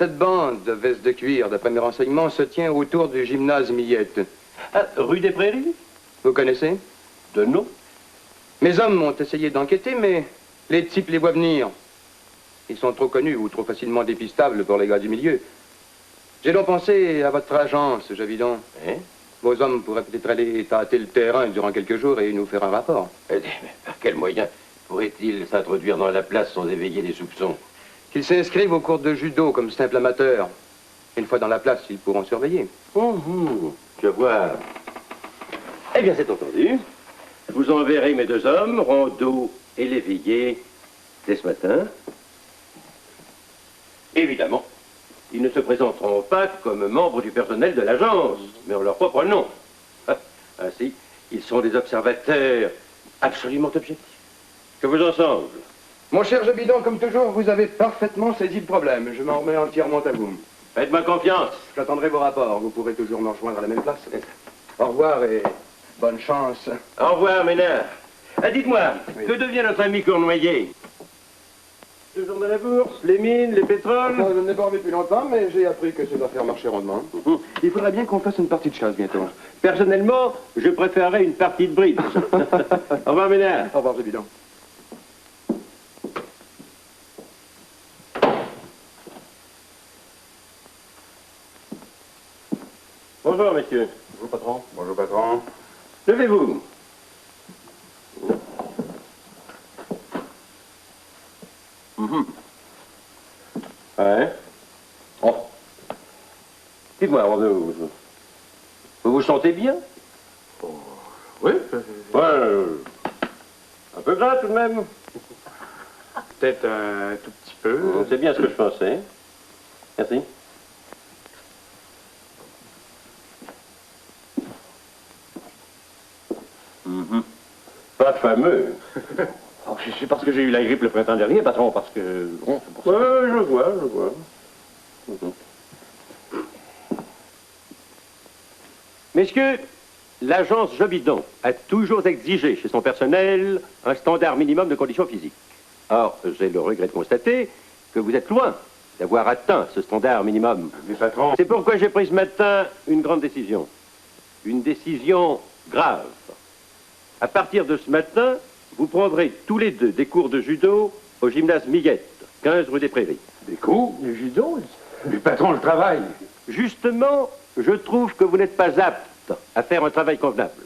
Cette bande de vestes de cuir, d'après mes renseignements, se tient autour du gymnase Millette. Ah, rue des Prairies? Vous connaissez? De nom? Mes hommes ont essayé d'enquêter, mais les types les voient venir. Ils sont trop connus ou trop facilement dépistables pour les gars du milieu. J'ai donc pensé à votre agence, Javidon. Hein? Vos hommes pourraient peut-être aller tâter le terrain durant quelques jours et nous faire un rapport. Mais par quel moyen pourrait-il s'introduire dans la place sans éveiller des soupçons? Qu'ils s'inscrivent au cours de judo comme simples amateurs. Une fois dans la place, ils pourront surveiller. Je vois. Eh bien, c'est entendu. Je vous enverrai mes deux hommes, Rondeau et Léveillé, dès ce matin. Évidemment, ils ne se présenteront pas comme membres du personnel de l'agence, mais en leur propre nom. Ainsi, ils sont des observateurs absolument objectifs. Que vous en semble? Mon cher Jobidon, comme toujours, vous avez parfaitement saisi le problème. Je m'en remets entièrement à vous. Faites-moi confiance. J'attendrai vos rapports. Vous pourrez toujours me rejoindre à la même place. Au revoir et bonne chance. Au revoir, Ménard. Ah, dites-moi, Oui. que devient notre ami Cournoyer? Toujours dans la bourse, les mines, les pétroles? Je n'ai pas revu depuis longtemps, mais j'ai appris que ces affaires marchaient rondement. Il faudrait bien qu'on fasse une partie de chasse bientôt. Personnellement, je préférerais une partie de bridge. Au revoir, Ménard. Au revoir, Jobidon. Bonjour, messieurs. Bonjour, patron. Bonjour, patron. Levez-vous. Ouais. Oh. Dites-moi, Rondeau, vous vous sentez bien? Oui. Ouais, un peu gras tout de même. Peut-être un tout petit peu. C'est bien ce que je pensais. Merci. Pas fameux. Oh, c'est parce que j'ai eu la grippe le printemps dernier, patron, parce que... Bon, c'est pour ça. Ouais, je vois. Messieurs, l'agence Jobidon a toujours exigé chez son personnel un standard minimum de conditions physiques. Or, j'ai le regret de constater que vous êtes loin d'avoir atteint ce standard minimum. Mais patron... C'est pourquoi j'ai pris ce matin une grande décision. Une décision grave. À partir de ce matin, vous prendrez tous les deux des cours de judo au gymnase Millette, 15 rue des Prairies. Des coups, du judo, mais patron, le travail. Justement, je trouve que vous n'êtes pas apte à faire un travail convenable.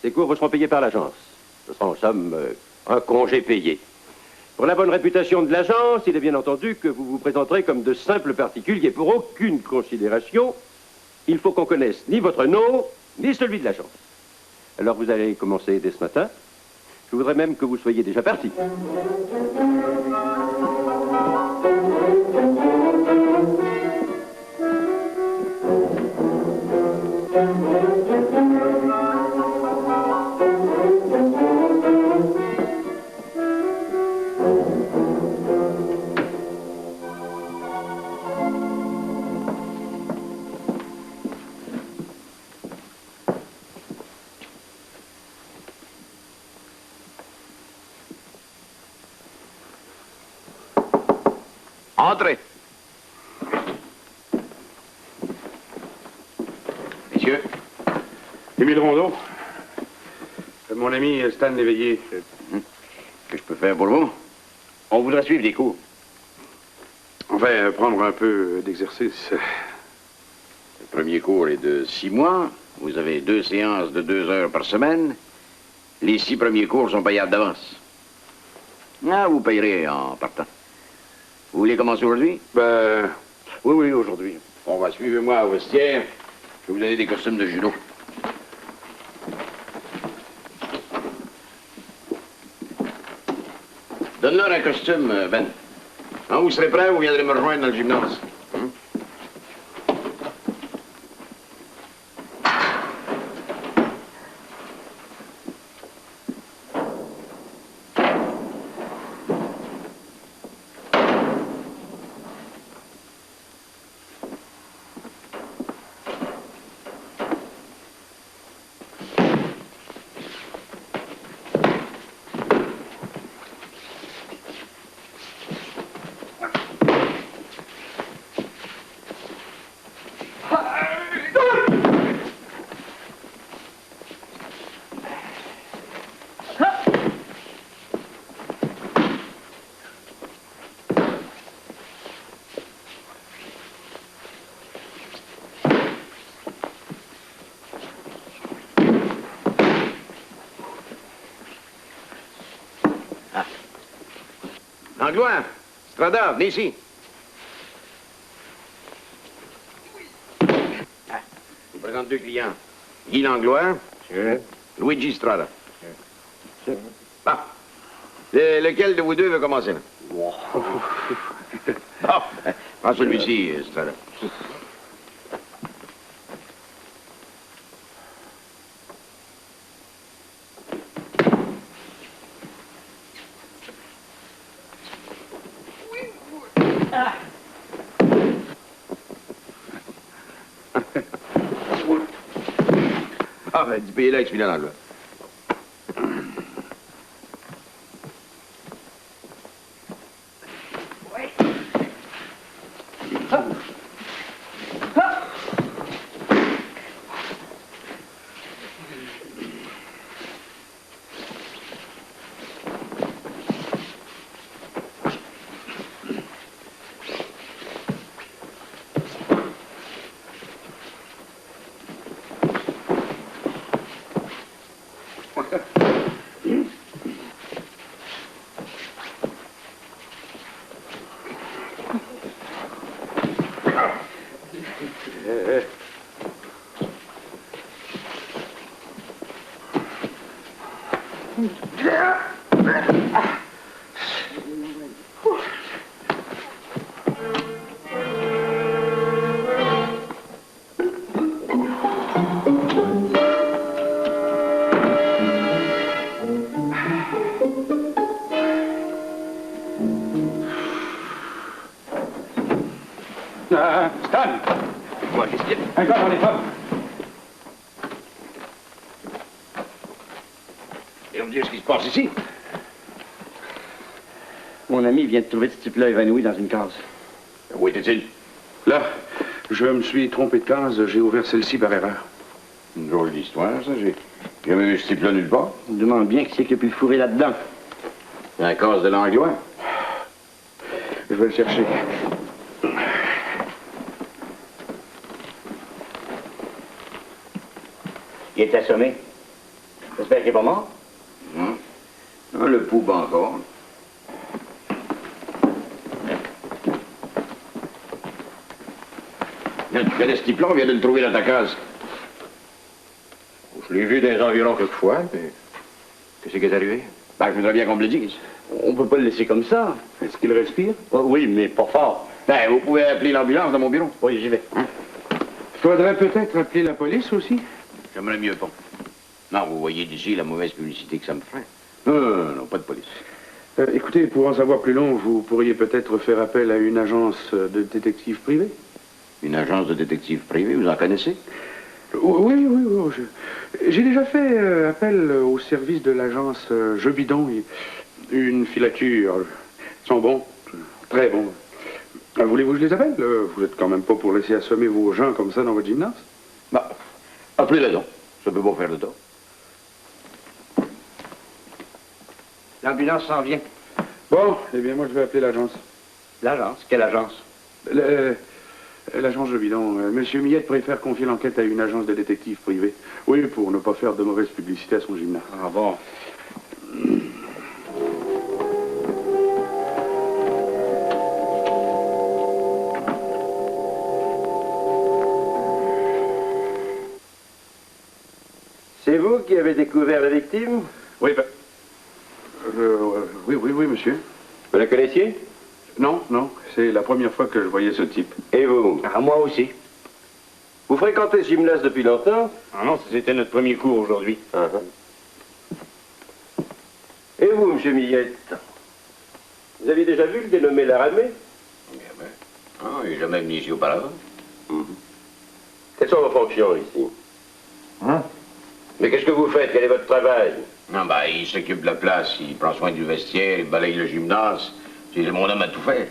Ces cours vous seront payés par l'agence. Ce sera en somme un congé payé. Pour la bonne réputation de l'agence, il est bien entendu que vous vous présenterez comme de simples particuliers. Pour aucune considération, il faut qu'on connaisse ni votre nom, ni celui de l'agence. Alors vous allez commencer dès ce matin. Je voudrais même que vous soyez déjà parti. Entrez. Messieurs. Émile Rondeau. Mon ami Stan Léveillé. Que je peux faire pour vous? On voudrait suivre des cours. On va prendre un peu d'exercice. Le premier cours est de 6 mois. Vous avez 2 séances de 2 heures par semaine. Les 6 premiers cours sont payables d'avance. Ah, vous payerez en partant. Vous voulez commencer aujourd'hui? Ben, oui, aujourd'hui. On va suivre-moi au vestiaire. Je vais vous donner des costumes de judo. Donne-leur un costume, Ben. Quand vous serez prêt, vous viendrez me rejoindre dans le gymnase. Langlois, Strada, venez ici. Ah, je vous présente deux clients. Guy Langlois, Luigi Strada. Bon. Lequel de vous deux veut commencer, là? Bon, prends celui-ci, Strada. Ah, ben, tu payes là avec celui-là, Langlois. Stan! Moi, qu'est-ce qu'il y a? Un gars dans les pommes. Et on me dit ce qui se passe ici? Mon ami vient de trouver ce type-là évanoui dans une case. Où était-il? Là, je me suis trompé de case, j'ai ouvert celle-ci par erreur. Une drôle d'histoire, ça. J'ai jamais vu ce type-là nulle part. On me demande bien qui c'est qui a pu le fourrer là-dedans. La case de Langlois. Je vais le chercher. Il est assommé. J'espère qu'il est pas mort. Ah, le pouls bat encore. Tu connais ce type-là, on vient de le trouver dans ta case. Je l'ai vu dans les environs quelquefois, mais... Qu'est-ce qui est arrivé? Ben, je voudrais bien qu'on me le dise. On peut pas le laisser comme ça. Est-ce qu'il respire? Oh, oui, mais pas fort. Ben, vous pouvez appeler l'ambulance dans mon bureau. Oui, j'y vais. Faudrait peut-être appeler la police aussi. J'aimerais mieux pas. Non, vous voyez d'ici la mauvaise publicité que ça me ferait. Non, pas de police. Écoutez, pour en savoir plus long, vous pourriez peut-être faire appel à une agence de détectives privés. Une agence de détectives privés, vous en connaissez? Oui. J'ai déjà fait appel au service de l'agence Jeux Bidon. Une filature. Ils sont bons. Très bons. Voulez-vous que je les appelle? Vous êtes quand même pas pour laisser assommer vos gens comme ça dans votre gymnase? Bah, appelez-les donc. Ça peut pas faire de tort. L'ambulance s'en vient. Bon, eh bien, moi, je vais appeler l'agence. L'agence? Quelle agence? L'agence Jeux Bidon. Monsieur Millette préfère confier l'enquête à une agence de détectives privés. Oui, pour ne pas faire de mauvaise publicité à son gymnase. Ah bon? C'est vous qui avez découvert la victime? Oui, oui, monsieur. Vous la connaissiez? Non, c'est la première fois que je voyais ce type. Et vous? Ah, moi aussi. Vous fréquentez ce gymnase depuis longtemps? Ah non, c'était notre premier cours aujourd'hui. Et vous, monsieur Millette? Vous avez déjà vu le dénommé Laramé? Ah, il n'est jamais venu ici auparavant. Quelles sont vos fonctions ici? Mais qu'est-ce que vous faites? Quel est votre travail? Non, ben, il s'occupe de la place, il prend soin du vestiaire, il balaye le gymnase. C'est mon homme à tout faire.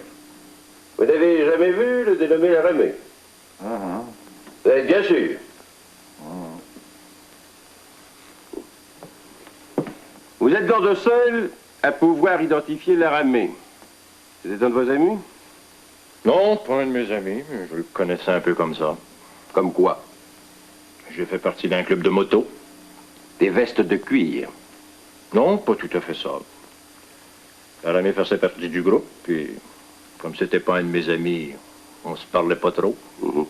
Vous n'avez jamais vu le dénommé Laramé? Vous êtes bien sûr? Vous êtes donc le seul à pouvoir identifier Laramé. C'est un de vos amis? Non, pas un de mes amis, mais je le connaissais un peu comme ça. Comme quoi? J'ai fait partie d'un club de moto. Des vestes de cuir. Non, pas tout à fait ça. Elle aimait faire sa partie du groupe, puis comme c'était pas un de mes amis, on se parlait pas trop. Mhm.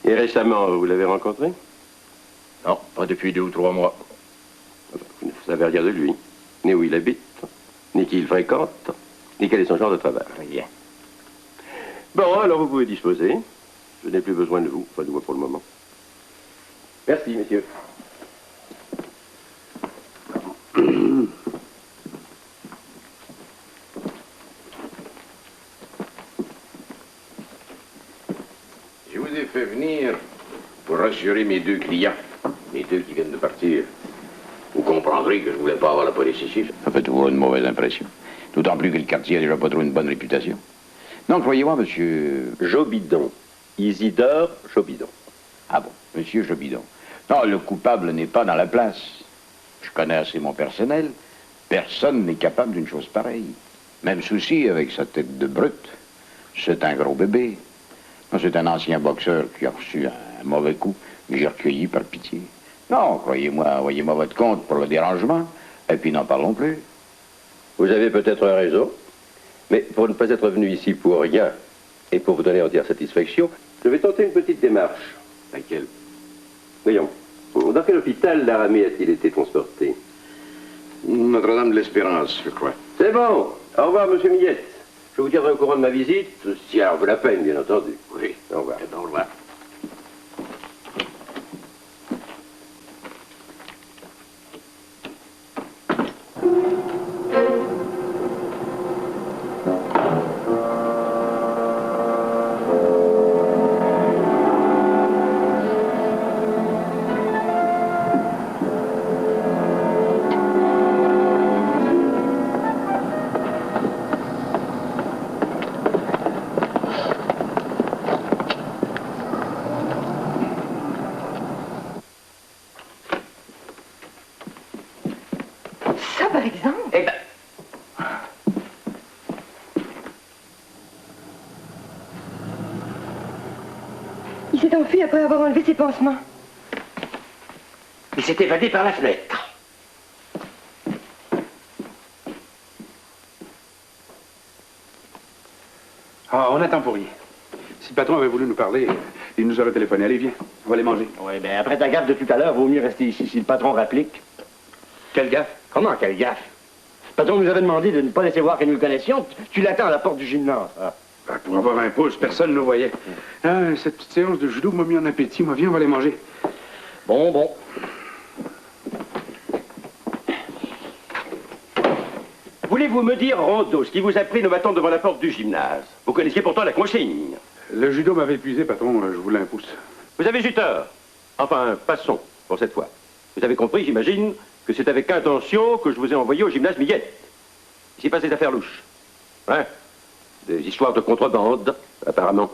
Et récemment, vous l'avez rencontré? Non, pas depuis 2 ou 3 mois. Vous ne savez rien de lui, ni où il habite, ni qui il fréquente, ni quel est son genre de travail. Rien. Bon, alors vous pouvez disposer. Je n'ai plus besoin de vous, enfin de moi pour le moment. Merci, messieurs. Je vous ai fait venir pour rassurer mes 2 clients, mes 2 qui viennent de partir. Vous comprendrez que je ne voulais pas avoir la police ici. Ça fait toujours une mauvaise impression. D'autant plus que le quartier a déjà pas trop une bonne réputation. Donc, voyez-moi, monsieur... Jobidon. Isidore Jobidon. Ah bon, monsieur Jobidon. Non, le coupable n'est pas dans la place. Je connais assez mon personnel. Personne n'est capable d'une chose pareille. Même souci avec sa tête de brute. C'est un gros bébé. Non, c'est un ancien boxeur qui a reçu un mauvais coup, que j'ai recueilli par pitié. Non, croyez-moi, envoyez-moi votre compte pour le dérangement, et puis n'en parlons plus. Vous avez peut-être raison, mais pour ne pas être venu ici pour rien, et pour vous donner entière satisfaction, je vais tenter une petite démarche. Laquelle? Voyons, dans quel hôpital l'Aramé a-t-il été transporté? Notre-Dame de l'Espérance, je crois. C'est bon. Au revoir, monsieur Millette. Je vous tiendrai au courant de ma visite, si elle en vaut la peine, bien entendu. Oui. Au revoir. Eh bien, au revoir. Ça, par exemple? Eh ben... Il s'est enfui après avoir enlevé ses pansements. Il s'est évadé par la fenêtre. Ah, on attend pour rien. Si le patron avait voulu nous parler, il nous aurait téléphoné. Allez, viens, on va aller manger. Oui, mais après ta gaffe de tout à l'heure, vaut mieux rester ici si le patron rapplique. Quelle gaffe? Comment, quelle gaffe? Le patron nous avait demandé de ne pas laisser voir que nous le connaissions. Tu l'attends à la porte du gymnase. Ah. Ben, pour avoir un pouce, personne ne nous voyait. Ah, cette petite séance de judo m'a mis en appétit. Moi, viens, on va aller manger. Bon, bon. Voulez-vous me dire, Rondeau, ce qui vous a pris de m'attendre devant la porte du gymnase? Vous connaissiez pourtant la consigne. Le judo m'avait épuisé, patron. Je voulais un pouce. Vous avez eu tort. Enfin, passons pour cette fois. Vous avez compris, j'imagine, que c'est avec intention que je vous ai envoyé au gymnase Millette. Il s'est passé des affaires louches. Hein? Des histoires de contrebande, apparemment.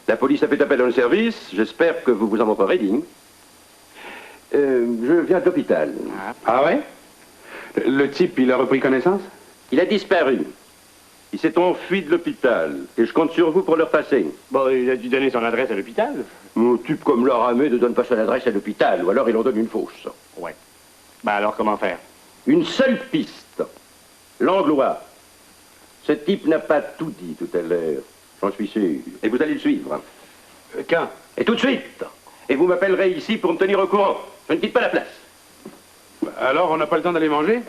La police a fait appel à un service. J'espère que vous vous en montrerez digne. Je viens de l'hôpital. Ah ouais? Le type, il a repris connaissance? Il a disparu. Il s'est enfui de l'hôpital. Et je compte sur vous pour le repasser. Bon, il a dû donner son adresse à l'hôpital. Un type comme l'Aramé ne donne pas son adresse à l'hôpital, ou alors il en donne une fausse. Ouais. Ben alors, comment faire? Une seule piste. Langlois. Ce type n'a pas tout dit tout à l'heure. J'en suis sûr. Et vous allez le suivre. Quand? Et tout de suite. Et vous m'appellerez ici pour me tenir au courant. Je ne quitte pas la place. Alors, on n'a pas le temps d'aller manger?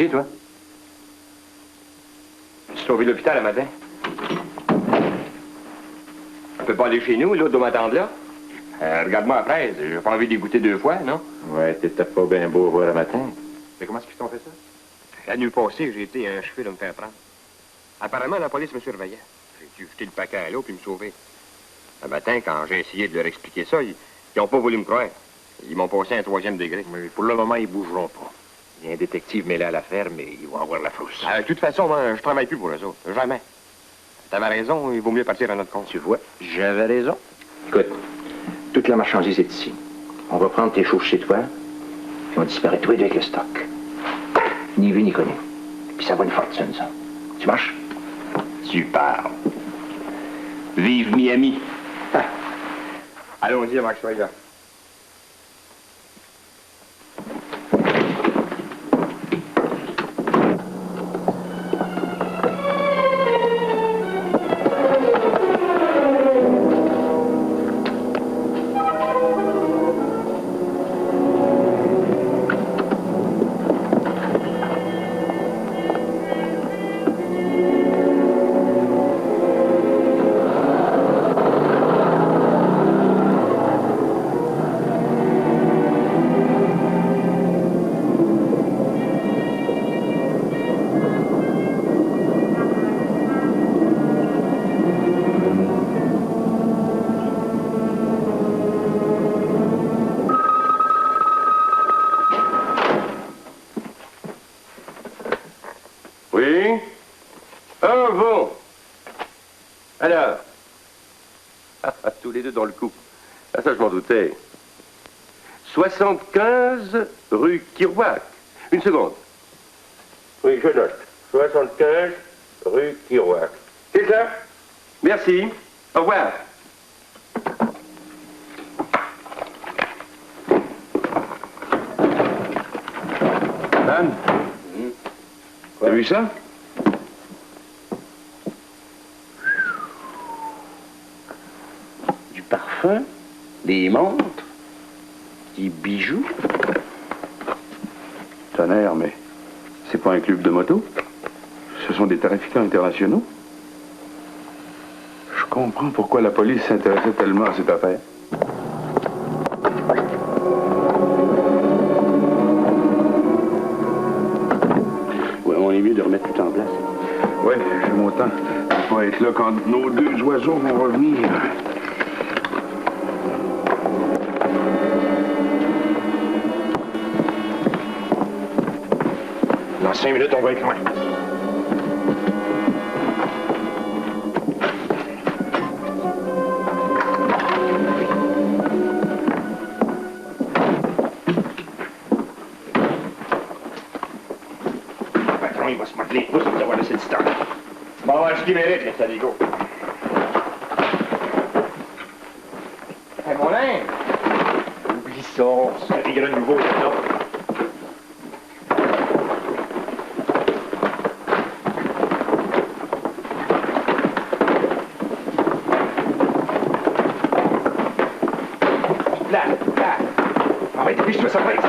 ici, toi? Je suis sauvé l'hôpital le matin. On peut pas aller chez nous, l'autre doit m'attendre là. Regarde-moi la fraise, j'ai pas envie d'y goûter 2 fois, non? Ouais, t'étais pas bien beau voir le matin. Mais comment est-ce qu'ils t'ont fait ça? La nuit passée, j'ai été achevé de me faire prendre. Apparemment, la police me surveillait. J'ai dû jeter le paquet à l'eau puis me sauver. Le matin, quand j'ai essayé de leur expliquer ça, ils n'ont pas voulu me croire. Ils m'ont passé un 3e degré. Mais pour le moment, ils bougeront pas. Il y a un détective mêlé à l'affaire, mais ils vont avoir la frousse. De toute façon, moi, je travaille plus pour eux autres. Jamais. T'avais raison, il vaut mieux partir à notre compte. Tu vois, j'avais raison. Écoute, toute la marchandise est ici. On va prendre tes choses chez toi, puis on disparaît tous les deux avec le stock. Ni vu ni connu. Puis ça vaut une fortune, ça. Tu marches? Tu parles. Vive Miami. Ah. Allons-y, Max Schweiger. Oui? Ah bon? Alors? Tous les deux dans le coup. Ah, ça, je m'en doutais. 75 rue Kirouac. Une seconde. Oui, je note. 75 rue Kirouac. C'est ça? Merci. Au revoir. Dan, t'as vu ça? Du parfum, des montres, des bijoux. Tonnerre, mais c'est pas un club de moto. Ce sont des trafiquants internationaux. Je comprends pourquoi la police s'intéressait tellement à cette affaire. Ouais, on est mieux de remettre tout en place. Ouais, j'ai mon temps. On va être là quand nos 2 oiseaux vont revenir. Dans 5 minutes, on va être loin. Le patron, il va se mordre les pouces pour avoir laissé du temps. Bon, on va ce qu'il mérite, les saligots. Hey, mon linge! Oublie ça, ça rigole à nouveau, là. Là. Arrête, dépêche-toi, ça presse.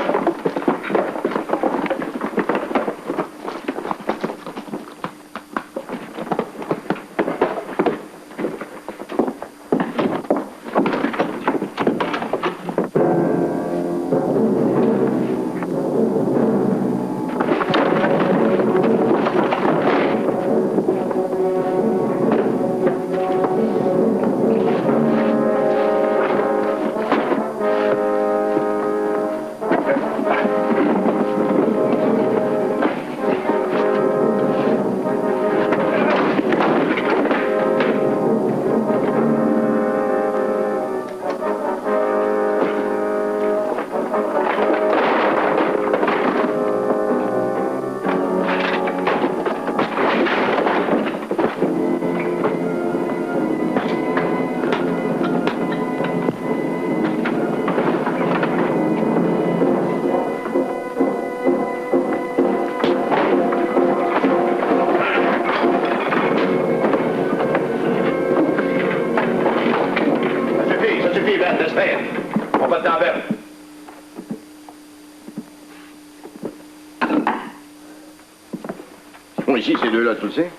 Bon, ici, ces deux-là, tu le sais.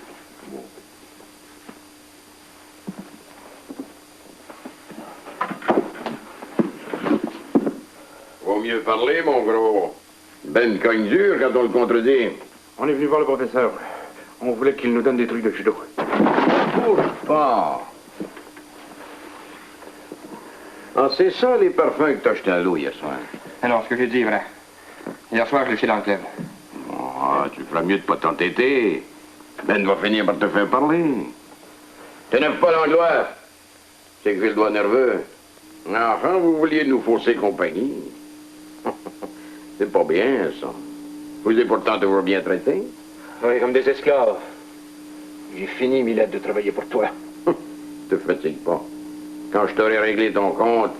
Vaut mieux parler, mon gros. Ben cogne dur quand on le contredit. On est venu voir le professeur. On voulait qu'il nous donne des trucs de judo. Bouge pas. Ah, c'est ça, les parfums que t'as achetés à l'eau hier soir. Alors, ce que j'ai dit est vrai. Hier soir, je l'ai fait dans le club. Ah, tu feras mieux de pas t'entêter. Ben va finir par te faire parler. T'énerve pas l'anglois. C'est que j'ai le doigt nerveux. Enfin, vous vouliez nous fausser compagnie. C'est pas bien, ça. Vous êtes pourtant toujours bien traité. Oui, comme des esclaves. J'ai fini, Milad, de travailler pour toi. Te fatigue pas. Quand je t'aurai réglé ton compte,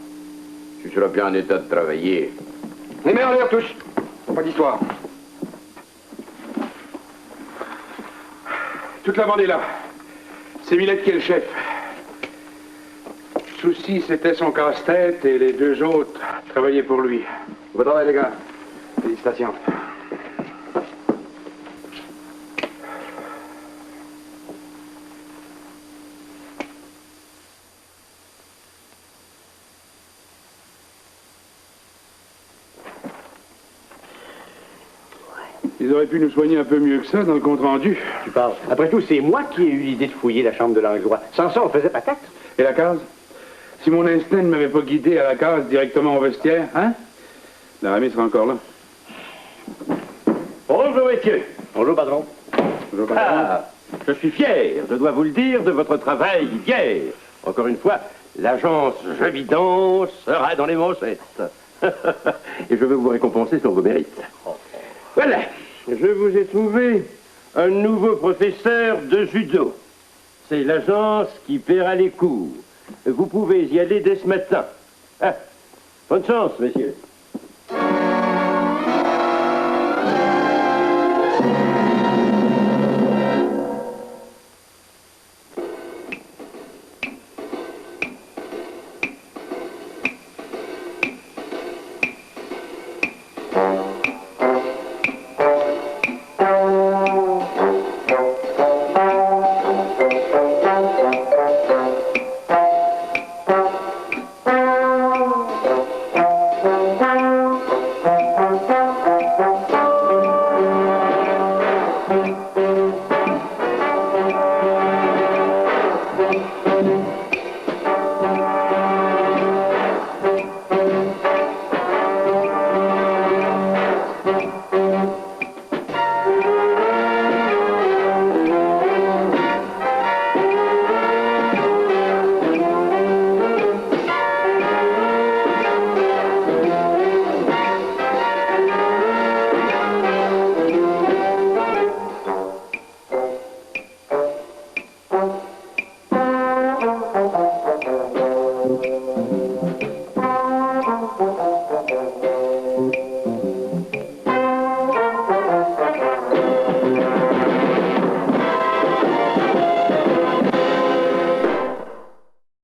tu seras plus en état de travailler. Les mains en l'air, tous. Pas d'histoire. Toute la bande est là. C'est Milad qui est le chef. Souci, c'était son casse-tête et les deux autres travaillaient pour lui. Bon travail, les gars. Félicitations. Ils auraient pu nous soigner un peu mieux que ça dans le compte-rendu. Tu parles. Après tout, c'est moi qui ai eu l'idée de fouiller la chambre de l'anglois. Sans ça, on faisait patate. Et la case? Si mon instinct ne m'avait pas guidé à la case directement au vestiaire, hein? La remise sera encore là. Bonjour, messieurs. Bonjour, patron. Bonjour, patron. Ah, je suis fier, je dois vous le dire, de votre travail hier. Encore une fois, l'agence Je Bidon sera dans les manchettes. Et je veux vous récompenser sur vos mérites. Voilà, je vous ai trouvé un nouveau professeur de judo. C'est l'agence qui paiera les cours. Vous pouvez y aller dès ce matin. Ah, bonne chance, messieurs.